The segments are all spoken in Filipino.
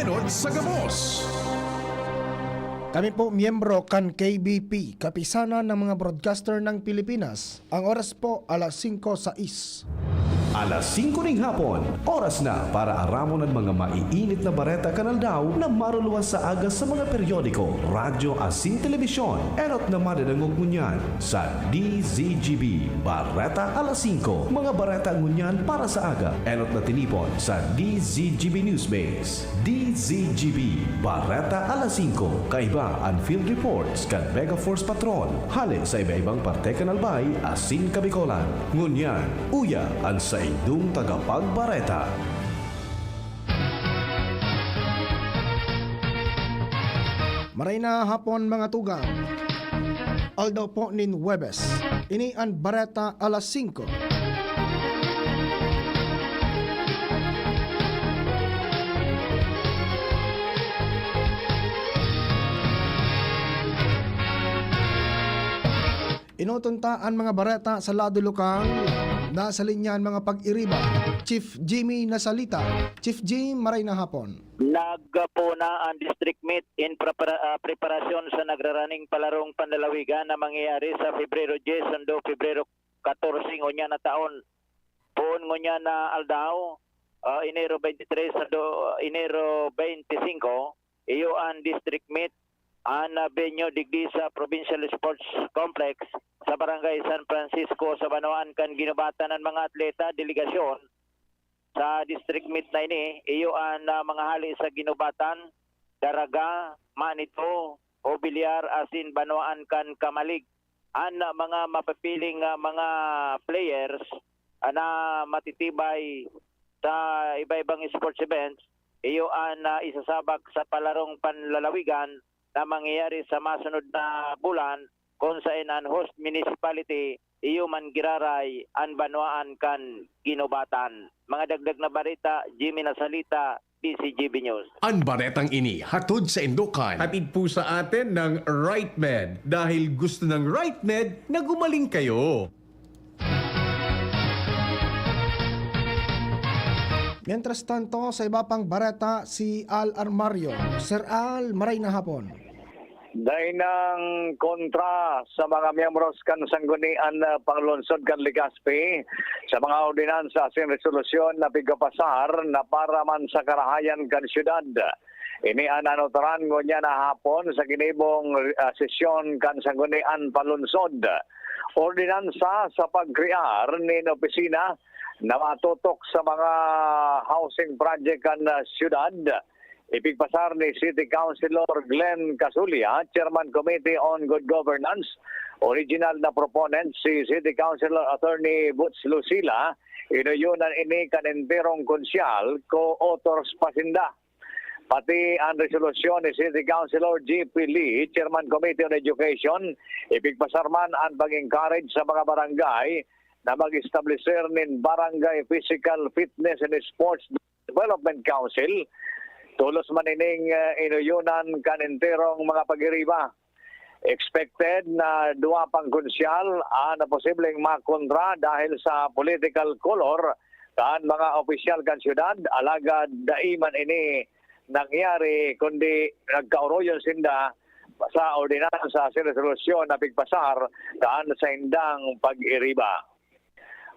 Enod Sagamos. Kami po miyembro kan KBP, kapisanan ng mga broadcaster ng Pilipinas. Ang oras po alas 5:06. Alas 5 ng hapon, oras na para aramon ang mga maiinit na bareta kanal daw na maruluan sa aga sa mga periodiko, radyo asin telebisyon. Erot na madadangog ngunyan sa DZGB Bareta alas 5. Mga bareta ngunyan para sa aga. Erot na tinipon sa DZGB Newsbase. DZGB Bareta alas 5. Kaiba ang field reports kan Mega Force Patrol. Hali sa iba-ibang parte kanalbay asin kabikolan. Ngunyan, uya ang sa idong tagapagbareta. Maray na hapon mga tugang. Aldaw po nin Webes. Ini ang bareta alas 5. Inutunta ang mga bareta sa lado lokal. Nasa linyan mga pag-iriba. Chief Jimmy Nasalita. Chief Jim, maray na hapon. Nagpo na ang district meet in preparasyon sa nagraraning palarong panlalawigan na mangyayari sa Pebrero 10 hanggang Pebrero 14 ngunya na taon. Poon ngunya na aldaw, Enero 23 hanggang Enero 25, iyo ang district meet ang venue digdi sa Provincial Sports Complex sa Barangay San Francisco sa Banoan kan ginubatan ng mga atleta, delegasyon sa district meet na ini. Iyo ang mga hali sa ginubatan, Daraga, Manito, Obilyar, asin Banoan kan Kamalig. Ang mga mapapiling mga players na matitibay sa iba-ibang sports events, iyo ang isasabak sa palarong panlalawigan na mangyayari sa masunod na bulan kung saan ang host municipality iyo man giraray ang Banoan kan ginubatan. Mga dagdag na barita, Jimmy Nasalita, DCGB News. Ang baretang ini hatod sa Indokan. Hatid po sa atin ng Right Med. Dahil gusto ng Right Med na gumaling kayo. Mientras tanto, sa iba pang bareta, si Al Armario. Sir Al, maray na hapon. Dahil ng kontra sa mga miyembros kan sanggunian panglungsod kan Legazpi sa mga ordinansa sin resolusyon na pigapasar na para man sa karahayan kan syudad. Ini ananotaran ngonya na hapon sa kinibong sesyon kan sanggunian panlungsod. Ordinansa sa pagkrear ni opisina na matutok sa mga housing project kan syudad. Ipigpasar ni City Councilor Glenn Casulia, Chairman Committee on Good Governance. Original na proponent si City Councilor Attorney Butch Lucila. Inuyunan ini kanenterong konsyal, co-authors pasinda. Pati ang resolusyon ni City Councilor G.P. Lee, Chairman Committee on Education, ipigpasar man ang pag-encourage sa mga barangay na mag-establisher nin Barangay Physical Fitness and Sports Development Council. Tulos man ining inuyunan kanenterong mga pag-iriba. Expected na duwa pang konsyal na posibleng makontra dahil sa political color kan mga opisyal kan syudad. Alagad daiman ini nangyari kundi nagkauroyon sinda sa ordinansa sa resolusyon na pigpasar kan sa indang pag-iriba.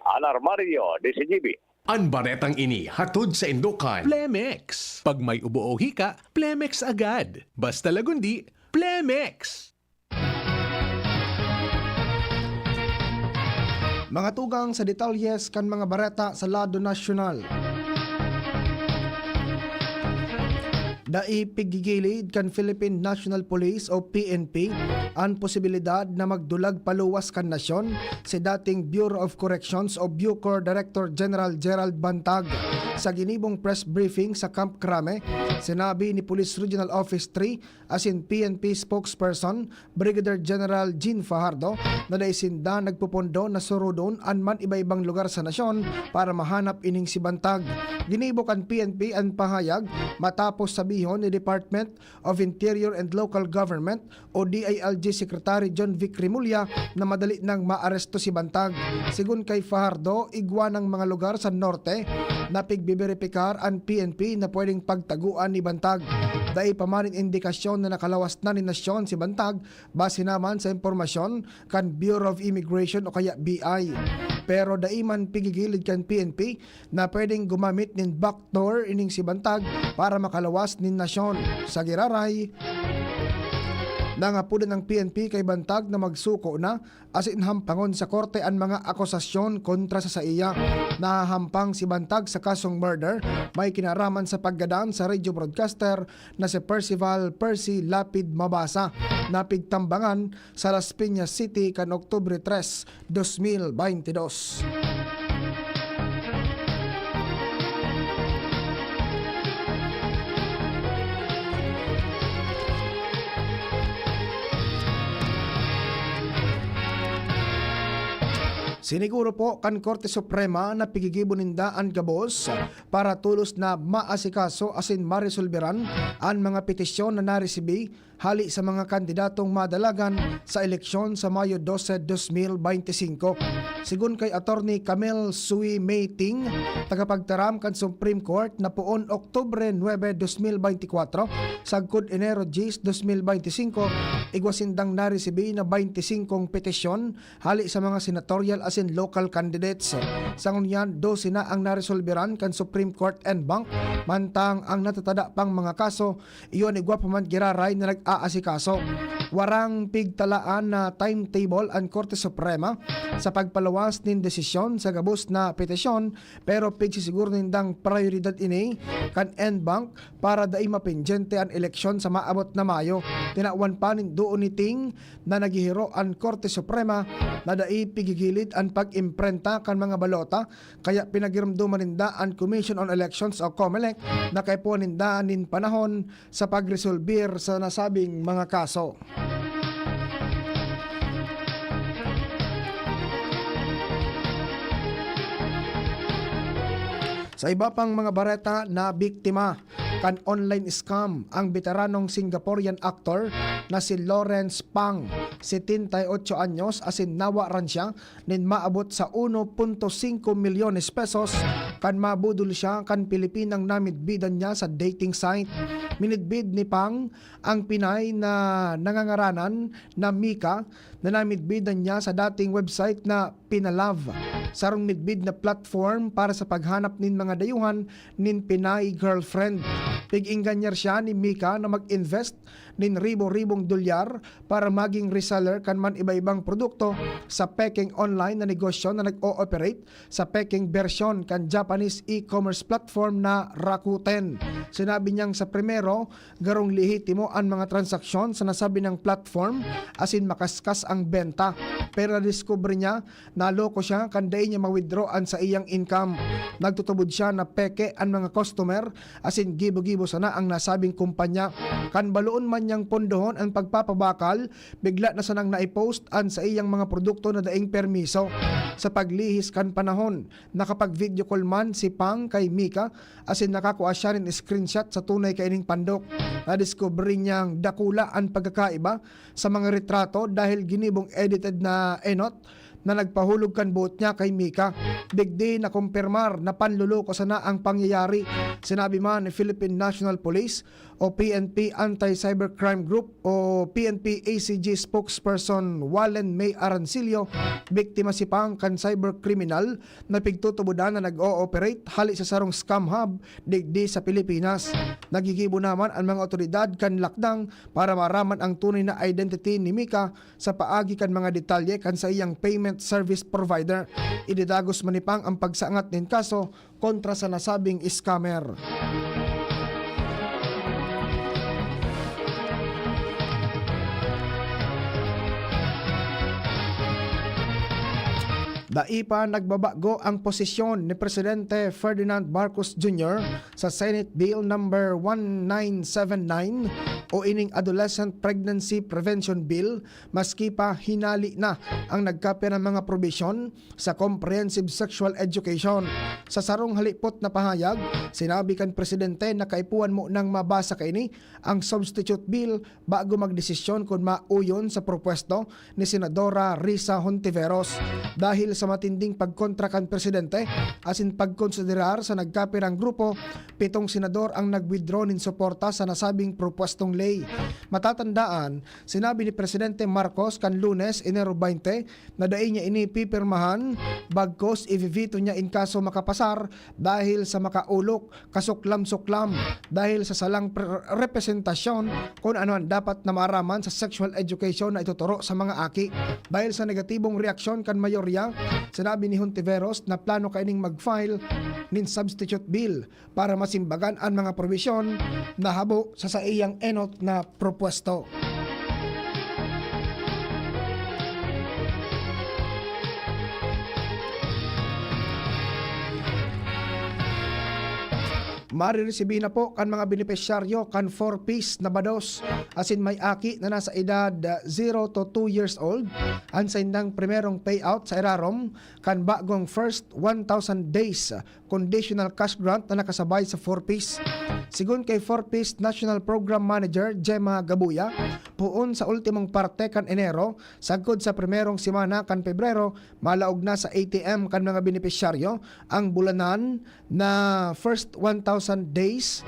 Alarmario, DCGB. Ang baretang ini hatod sa Indokan. Plemex. Pag may ubo o hika, Plemex agad. Basta lagundi, Plemex. Mga tugang sa detalyes kan mga bareta sa lado nasyonal. Daipigigilid kan Philippine National Police o PNP ang posibilidad na magdulag paluwas kan nasyon si dating Bureau of Corrections o Bucor Director General Gerald Bantag. Sa ginibong press briefing sa Camp Crame, sinabi ni Police Regional Office 3 as in PNP spokesperson Brigadier General Jean Fajardo na naisinda nagpupondo na surudon anman iba-ibang lugar sa nasyon para mahanap ining si Bantag. Ginibok ang PNP ang pahayag matapos sabihon ni Department of Interior and Local Government o DILG Secretary John Vic Rimulya na madali nang maaresto si Bantag. Sigun kay Fajardo, igwa ng mga lugar sa norte na pigbiberipikar ang PNP na pwedeng pagtaguan ni Bantag. Dahil pamanin indikasyon na nakalawas na ni Nasyon si Bantag base naman sa impormasyon kan Bureau of Immigration o kaya BI. Pero daiman pigigilid kan PNP na pwedeng gumamit nin backdoor ining si Bantag para makalawas nin Nasyon. Sa giraray, nangapunan ng PNP kay Bantag na magsuko na asin hampangon sa korte ang mga akusasyon kontra sa iya. Nahahampang si Bantag sa kasong murder, may kinaraman sa paggadaan sa radio broadcaster na si Percival Percy Lapid Mabasa na pigtambangan sa Las Piñas City kan Oktubre 3, 2022. Siniguro po kan Korte Suprema na pigigibuninda ang gabos para tulos na maasikaso asin maresolberan ang mga petisyon na naresibi hali sa mga kandidatong madalagan sa eleksyon sa Mayo 12, 2025. Sigun kay Attorney Camille Sui Meiting, tagapagtaram kan Supreme Court na poon Oktubre 9, 2024, sagkod Enero 10, 2025, igwasindang naresibi na 25 petisyon hali sa mga senatorial asin local candidates. Sa ngunyan, 12 na ang naresolberan kan Supreme Court en banc, mantang ang natatada pang mga kaso, iyon igwa pa man giraray na nag-aasikaso. Warang pigtalaan na timetable ang Korte Suprema sa pagpalawas nin desisyon sa gabos na petisyon, pero pigsisiguro nindang prioridad ini kan en banc para dai mapindyente ang eleksyon sa maabot na Mayo. Tinawan pa nin doon ni Ting na naghihiro ang Korte Suprema na dai pigigilid ang pag-imprenta kan mga balota, kaya pinagirumduman ninda ang Commission on Elections o COMELEC na kaipo ninda nin panahon sa pagresolbir sa nasabing mga kaso. Sa iba pang mga bareta na biktima kan online scam ang veteranong Singaporean actor na si Lawrence Pang, 78 anyos, asin nawa ran siya nin maabot sa 1.5 milyones pesos kan mabudol siya kan Pilipinang namidbidan niya sa dating site. Minidbid ni Pang ang Pinay na nangangaranan na Mika na namidbidan niya sa dating website na Pinalove, sarong midbid na platform para sa paghanap nin mga dayuhan nin Pinay girlfriend. Pig-inganyar siya ni Mika na mag-invest nin ribo-ribong dolyar para maging reseller kan man iba-ibang produkto sa peking online na negosyo na nag-ooperate sa peking version kan Japanese e-commerce platform na Rakuten. Sinabi niyang sa primero, garong lehitimo ang mga transaksyon sa nasabi ng platform asin makaskas ang benta. Pero na-discover niya na loko siya kanday niya ma-withdrawan sa iyang income. Nagtutubod siya na peke ang mga customer asin gibo-gibo sana ang nasabing kumpanya. Kan baloon man niyang pondohon ang pagpapabakal, bigla na sanang naipost an sa iyang mga produkto na daing permiso. Sa paglihis kan panahon, nakapag-video call man si Pang kay Mika asin nakakuha siya rin screenshot sa tunay kaining pandok. Na-discover niyang dakula ang pagkakaiba sa mga retrato dahil ginibong edited na enot na nagpahulog kan buot niya kay Mika. Digdi na kumpirmar na panluloko sana ang pangyayari. Sinabi man ni Philippine National Police o PNP Anti-Cybercrime Group o PNP ACG spokesperson Wallen May Arancillo, biktima si Pang kan cybercriminal na pigtutubudan na nag-ooperate hali sa sarong scam hub digdi sa Pilipinas. Nagigibo naman ang mga otoridad kan lakdang para maraman ang tunay na identity ni Mika sa paagi kan mga detalye kan sa iyang payment service provider. Ididagos man ni Pang ang pagsangat nin kaso kontra sa nasabing scammer. Daipa nagbabago ang posisyon ni Presidente Ferdinand Marcos Jr. sa Senate Bill number 1979 o ining Adolescent Pregnancy Prevention Bill, maski pa hinali na ang nagkapya ng mga provision sa Comprehensive Sexual Education. Sa sarong halipot na pahayag, sinabi kan Presidente na kaipuan mo nang mabasa kaini ang substitute bill bago magdesisyon kung mauyon sa propwesto ni Senadora Risa Hontiveros. Dahil sa sa matinding pagkontra kan presidente asin pagkonsiderar sa nagkapirang grupo, 7 senador ang nag-withdraw nin suporta sa nasabing propwestong ley. Matatandaan, sinabi ni Presidente Marcos kan Lunes, Enero 20 na dai niya ini pipirmahan bagkos i-veto niya in kaso makapasar dahil sa makaulok, kasuklam-suklam, dahil sa salang representasyon kung ano ang dapat na maaraman sa sexual education na ituturo sa mga aki. Dahil sa negatibong reaksyon kan mayorya, sinabi ni Hontiveros na plano kaining mag-file nin substitute bill para masimbagan ang mga probisyon na habo sa iyang enot na propwesto. Marireceive na po kan mga benepisyaryo kan 4-piece na bados asin may aki na nasa edad 0 to 2 years old ang saindang primerong payout sa irarom kan bagong first 1,000 days conditional cash grant na nakasabay sa 4-piece. Sigun kay 4-piece National Program Manager Gemma Gabuya, puon sa ultimong parte kan Enero, sagkod sa primerong simana kan Pebrero, malaog na sa ATM kan mga benepisyaryo ang bulanan na first 1,000 days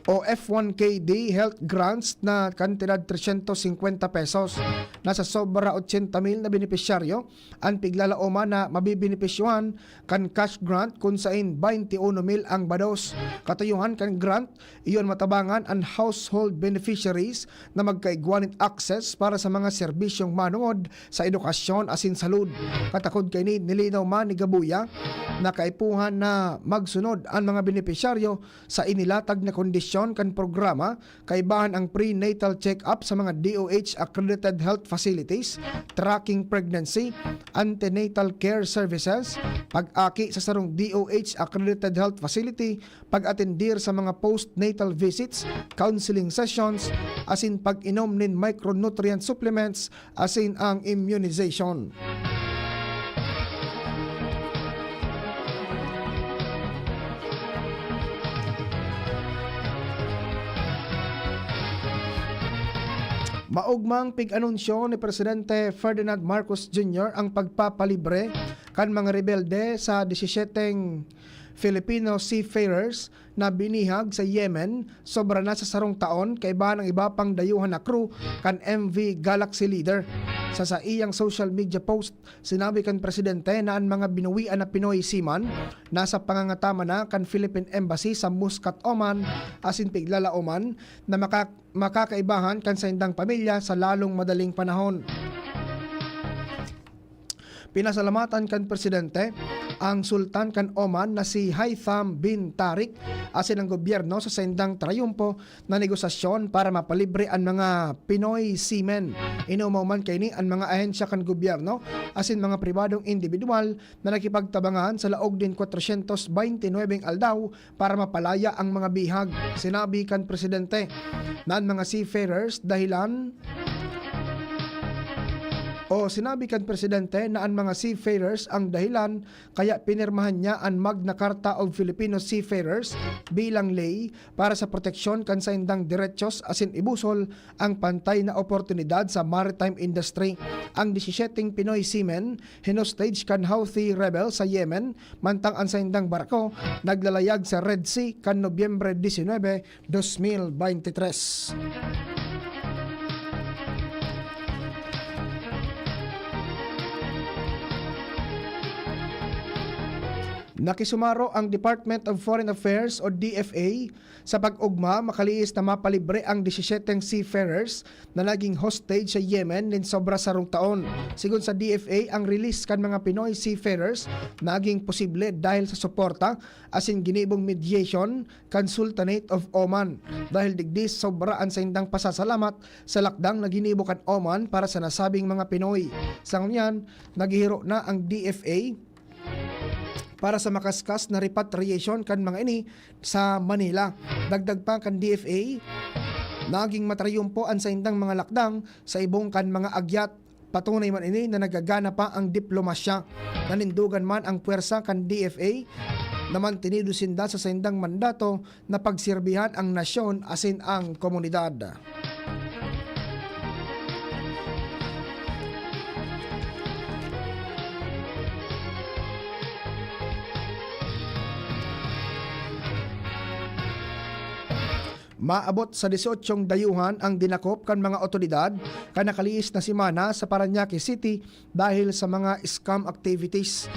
o F1KD health grants na kantidad 350 pesos. Nasa sobra 80,000 na benepisyaryo ang piglalaoma na mabibenepisyuhan kan cash grant kung sain 21,000 ang bados. Katuyuhan kan grant, iyon matabangan ang household beneficiaries na magkaigwanit access para sa mga serbisyong manungod sa edukasyon asin salud. Katakod kay ni nilinaw man ni Gabuya na kaipuhan na magsunod ang mga benepisyaryo sa inilatag na kondisyon kan programa, kaibahan ang prenatal check-up sa mga DOH accredited health facilities, tracking pregnancy, antenatal care services, pag-aki sa sarong DOH accredited health facility, pag-atendir sa mga postnatal visits, counseling sessions, asin pag-inom nin micronutrient supplements, asin ang immunization. Maugmang pig-anunsyo ni Presidente Ferdinand Marcos Jr. ang pagpapalibre kan mga rebelde sa 17 Filipino seafarers na binihag sa Yemen sobra na sa sarong taon kaibahan ang iba pang dayuhan na crew kan MV Galaxy Leader. Sa iyang social media post, sinabi kan Presidente na ang mga binuwian na Pinoy seaman nasa pangangatama na kan Philippine Embassy sa Muscat, Oman asin Piglalaoman na makakaibahan kan sa indang pamilya sa lalong madaling panahon. Pinasalamatan kan Presidente ang Sultan kan Oman na si Haitham bin Tariq asin ang gobyerno sa sendang trayumpo na negosasyon para mapalibre ang mga Pinoy seamen. Inumaw man kay ni ang mga ahensya kan gobyerno asin mga pribadong individual na nakipagtabangan sa laog din 429 aldaw para mapalaya ang mga bihag. Sinabi kan Presidente na ang mga seafarers sinabi kan Presidente na ang mga seafarers ang dahilan kaya pinirmahan niya ang Magna Carta of Filipino Seafarers bilang ley para sa proteksyon kan sa indang derechos asin ibusol ang pantay na oportunidad sa maritime industry. Ang 17 Pinoy seamen hinostage kan Houthi rebel sa Yemen mantang ang sa indang barko naglalayag sa Red Sea kan Nobyembre 19, 2023. Nakisumaro ang Department of Foreign Affairs o DFA sa pag-ugma makaliis na mapalibre ang 17 seafarers na naging hostage sa Yemen nin sobra sarong taon. Sigun sa DFA, ang release kan mga Pinoy seafarers naging posible dahil sa suporta asin ginibong mediation kan Sultanate of Oman. Dahil digdis sobraan sa indang pasasalamat sa lakdang na ginibo kan Oman para sa nasabing mga Pinoy. Sa ngayon, naghihiro na ang DFA para sa makaskas na repatriation kan mga ini sa Manila. Dagdag pa kan DFA, naging matrayumpo ang sa indang mga lakdang sa ibong kan mga agyat. Patunay man ini na nagagana pa ang diplomasya. Nanindugan man ang puwersa kan DFA naman tinidusinda sa indang mandato na pagsirbihan ang nasyon asin ang komunidad. Maabot sa 18 dayuhan ang dinakop kan mga otoridad kanakaliis na semana sa Parañaque City dahil sa mga scam activities.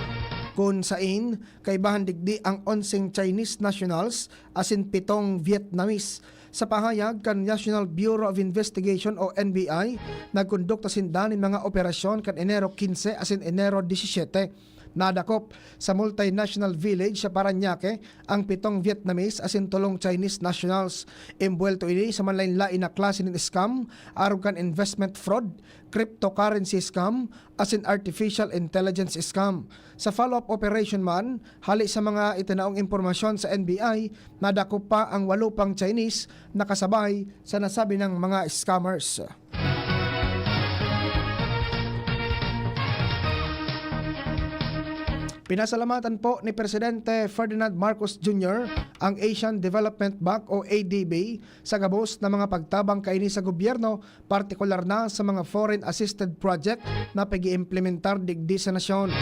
Kung sain, kay bahan digdi ang 11 Chinese nationals asin 7 Vietnamese. Sa pahayag kan National Bureau of Investigation o NBI, nagkondukta sinda ng mga operasyon kan Enero 15 asin Enero 17. Nadakop sa multinational village sa Parañaque ang 7 Vietnamese asin 3 Chinese nationals. Imbuelto ini sa manlain-lain na klase ng scam, aron kan investment fraud, cryptocurrency scam, asin artificial intelligence scam. Sa follow-up operation man, hali sa mga itinaong impormasyon sa NBI, nadakop pa ang 8 pang Chinese na kasabay sa nasabi ng mga scammers. Pinasalamatan po ni Presidente Ferdinand Marcos Jr. ang Asian Development Bank o ADB sa gabos na mga pagtabang kaini sa gobyerno, partikular na sa mga foreign assisted project na pag-iimplementar digdi sa nasyon.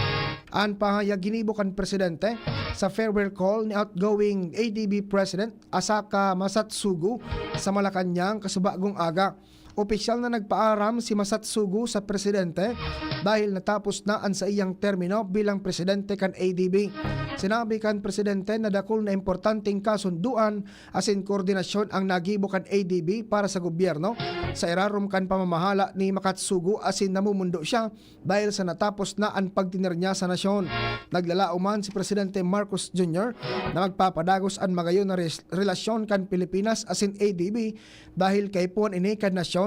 An pahayag ginibo kan Presidente sa farewell call ni outgoing ADB President Asaka Masatsugu sa Malacanang kasubagong aga. Opisyal na nagpaaram si Masatsugu sa presidente dahil natapos na ang sa iyang termino bilang presidente kan ADB. Sinabi kan presidente na dakol na importanteng kasunduan asin koordinasyon ang nagibo kan ADB para sa gobyerno sa irarom kan pamamahala ni Makatsugu asin namumundo siya dahil sa natapos na ang pagtinir niya sa nasyon. Naglalauman si Presidente Marcos Jr. na magpapadagos ang magayon na relasyon kan Pilipinas asin ADB dahil kay puan ini kan nasyon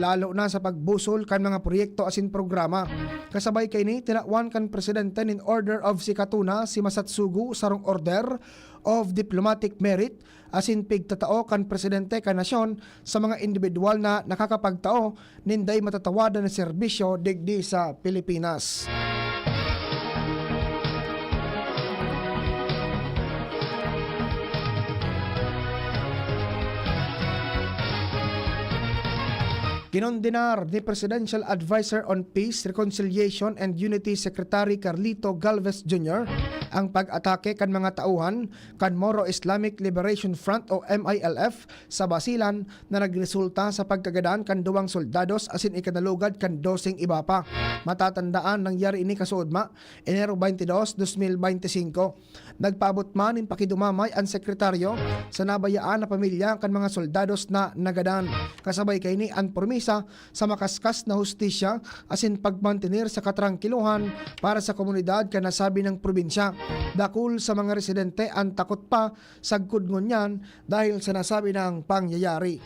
lalo na sa pagbusol kan mga proyekto asin programa. Kasabay kay ni tinawan kan presidente nin Order of Sikatuna si Masatsugu sarong Order of Diplomatic Merit asin pigtatao kan presidente kan nasyon sa mga individual na nakakapagtao ninday matatawadan na serbisyo digdi sa Pilipinas. Kinondenar ni Presidential Advisor on Peace, Reconciliation and Unity Secretary Carlito Galvez Jr. ang pag-atake kan mga tauhan kan Moro Islamic Liberation Front o MILF sa Basilan na nagresulta sa pagkagadaan kan 2 soldados asin ikanalugad kan 12 iba pa. Matatandaan nangyari ini kasuodma Enero 22, 2025. Nagpaabot man in pakidumamay ang sekretaryo sa nabayaan na pamilya kan mga soldados na nagadan. Kasabay kay ni ang promisa sa makaskas na hustisya asin pagmantenir sa katrangkiluhan para sa komunidad kan nasabi ng probinsya. Dakul sa mga residente ang takot pa sagkod ngunyan dahil sa nasabi ng pangyayari.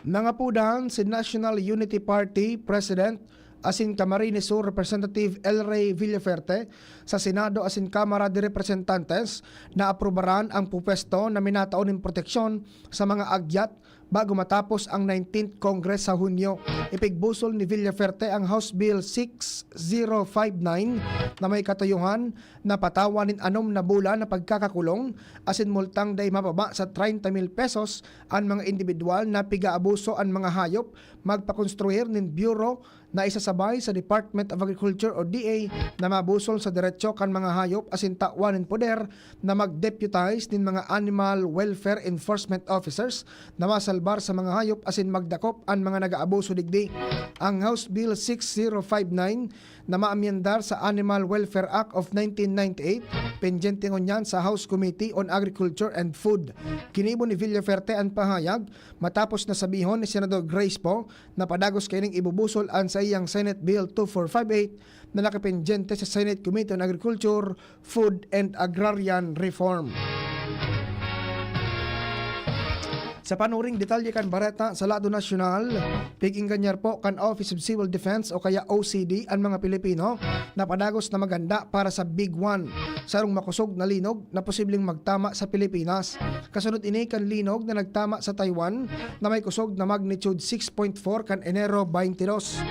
Nangapudahan si National Unity Party President asin Camarines Sur Representative El Rey Villaferte sa Senado asin Kamara de Representantes na aprobaran ang pupwesto na minataon ng proteksyon sa mga agyat bago matapos ang 19th Congress sa Hunyo. Ipigbusol ni Villaferte ang House Bill 6059 na may katuyuhan na patawanin 6 na bulan na pagkakakulong asin multang day mababa sa 30,000 pesos ang mga individual na pigaabuso ang mga hayop magpakonstruir nin bureau na isasabay sa Department of Agriculture o DA na mabusol sa diretsyo kan mga hayop asin takwanin poder na mag-deputize nin mga animal welfare enforcement officers na masalbar sa mga hayop asin magdakop ang mga nag-aabuso digdi. Ang House Bill 6059 na maamyendar sa Animal Welfare Act of 1998 pendyente ngunyan sa House Committee on Agriculture and Food. Kinibo ni Villaferte ang pahayag matapos na sabihon ni Senador Grace Poe na padagos kay ning ibubusol ang sa iyang Senate Bill 2458 na nakapendyente sa Senate Committee on Agriculture, Food and Agrarian Reform. Sa panuring detalye kan bareta sa lado nasyonal, piginganyar po kan Office of Civil Defense o kaya OCD ang mga Pilipino na padagos na maganda para sa Big One, sarong makusog na linog na posibleng magtama sa Pilipinas. Kasunod ini kan linog na nagtama sa Taiwan na may kusog na magnitude 6.4 kan Enero 22.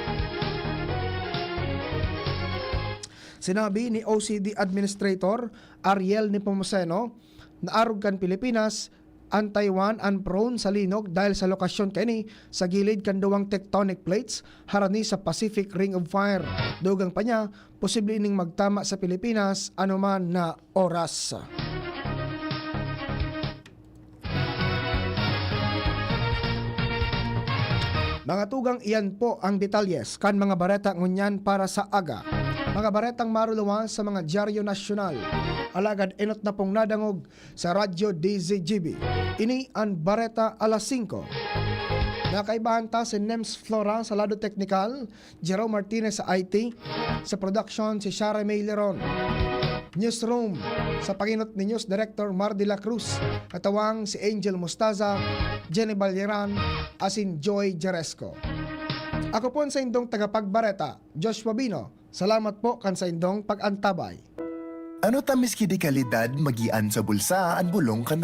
Sinabi ni OCD Administrator Ariel Nepomuceno na arog kan Pilipinas Ang Taiwan ang prone sa linog dahil sa lokasyon kani sa gilid kan duwang tectonic plates harani sa Pacific Ring of Fire. Dugang pa niya, posible ining magtama sa Pilipinas anuman na oras. Mga tugang, iyan po ang detalyes kan mga bareta ngunyan para sa aga. Mga baretang maruluwa sa mga dyaryo nasyonal. Alagad enot na pong nadangog sa Radyo DZGB. Ini ang bareta alas 5. Nakaibahan ta si Nems Flora sa lado teknikal, Jerome Martinez sa IT, sa production si Shara May Leron. Newsroom sa panginot ni News Director Mar de la Cruz, katawang si Angel Mustaza, Jenny Balyeran, asin Joy Jeresco. Ako po sa indong tagapagbareta, Joshua Bino. Salamat po kan sa indong pag-antabay. Ano tamis kidi kalidad magian sa bulsa ang bulong kan